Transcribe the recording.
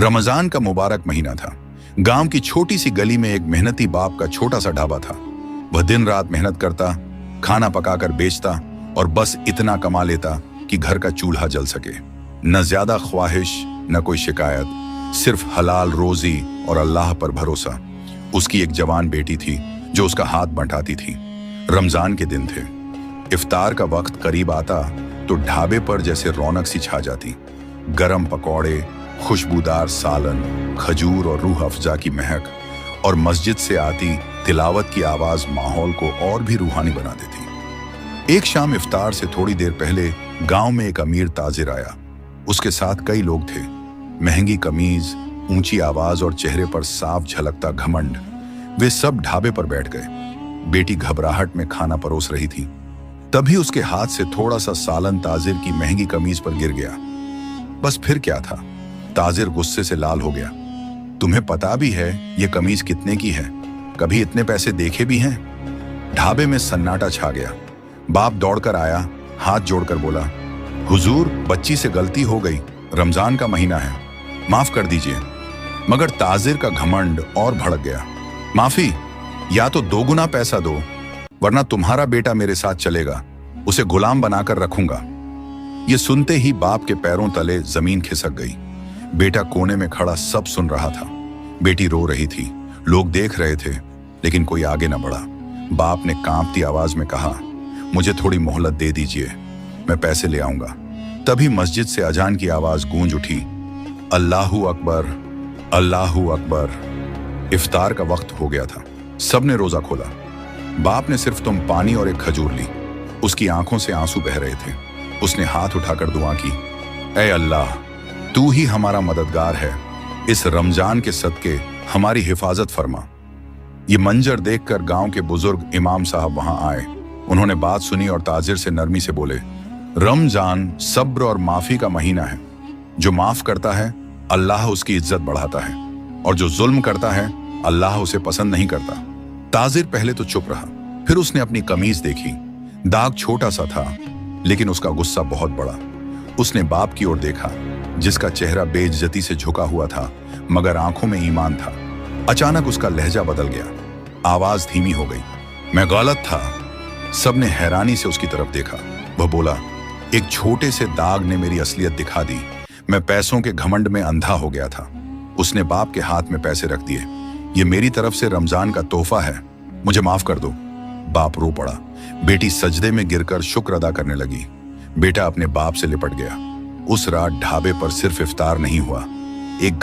रमजान का मुबारक महीना था। गांव की छोटी सी गली में एक मेहनती बाप का छोटा सा ढाबा था। वह दिन रात मेहनत करता, खाना पकाकर बेचता और बस इतना कमा लेता कि घर का चूल्हा जल सके। न ज्यादा ख्वाहिश, न कोई शिकायत, सिर्फ हलाल रोजी और अल्लाह पर भरोसा। उसकी एक जवान बेटी थी जो उसका हाथ बंटाती थी। रमजान के दिन थे। इफ्तार का वक्त करीब आता तो ढाबे पर जैसे रौनक सी छा जाती। गरम पकौड़े, खुशबूदार सालन, खजूर और रूह अफ़ज़ा की महक और मस्जिद से आती तिलावत की आवाज माहौल को और भी रूहानी बना देती। एक शाम इफ्तार से थोड़ी देर पहले गांव में एक अमीर ताजिर आया। उसके साथ कई लोग थे। महंगी कमीज, ऊंची आवाज और चेहरे पर साफ झलकता घमंड। वे सब ढाबे पर बैठ गए। बेटी घबराहट में खाना परोस रही थी। तभी उसके हाथ से थोड़ा सा सालन ताजिर की महंगी कमीज पर गिर गया। बस फिर क्या था, ताजिर गुस्से से लाल हो गया। तुम्हें पता भी है ये कमीज कितने की है? कभी इतने पैसे देखे भी हैं? ढाबे में सन्नाटा छा गया। बाप दौड़कर आया, हाथ जोड़कर बोला, हुजूर, बच्ची से गलती हो गई, रमजान का महीना है, माफ कर दीजिए। मगर ताजिर का घमंड और भड़क गया। माफी? या तो 2 गुना पैसा दो, वरना तुम्हारा बेटा मेरे साथ चलेगा, उसे गुलाम बनाकर रखूंगा। ये सुनते ही बाप के पैरों तले जमीन खिसक गई। बेटा कोने में खड़ा सब सुन रहा था। बेटी रो रही थी, लोग देख रहे थे, लेकिन कोई आगे न बढ़ा। बाप ने कांपती आवाज में कहा, मुझे थोड़ी मोहलत दे दीजिए, मैं पैसे ले आऊंगा। तभी मस्जिद से अजान की आवाज गूंज उठी, अल्लाहू अकबर, अल्लाहू अकबर। इफ्तार का वक्त हो गया था। सबने रोजा खोला। बाप ने सिर्फ तुम पानी और एक खजूर ली। उसकी आंखों से आंसू बह रहे थे। उसने हाथ उठाकर दुआ की, ऐ अल्लाह, तू ही हमारा मददगार है, इस रमजान के सदके हमारी हिफाजत फरमा। ये मंजर देखकर गांव के बुजुर्ग इमाम साहब वहां आए। उन्होंने बात सुनी और ताजिर से नरमी से बोले, रमजान सब्र और माफी का महीना है। जो माफ करता है अल्लाह उसकी इज्जत बढ़ाता है, और जो जुल्म करता है अल्लाह उसे पसंद नहीं करता। ताजिर पहले तो चुप रहा, फिर उसने अपनी कमीज देखी। दाग छोटा सा था, लेकिन उसका गुस्सा बहुत बड़ा। उसने बाप की ओर देखा, जिसका चेहरा बेइज्जती से झुका हुआ था, मगर आंखों में ईमान था। अचानक उसका लहजा बदल गया, आवाज धीमी हो गई, मैं गलत था। सबने हैरानी से उसकी तरफ देखा। वह बोला, एक छोटे से दाग ने मेरी असलियत दिखा दी। मैं पैसों के घमंड में अंधा हो गया था। उसने बाप के हाथ में पैसे रख दिए। ये मेरी तरफ से रमजान का तोहफा है, मुझे माफ कर दो। बाप रो पड़ा। बेटी सजदे में गिरकर शुक्र अदा करने लगी। बेटा अपने बाप से लिपट गया। उस रात ढाबे पर सिर्फ इफ्तार नहीं हुआ, एक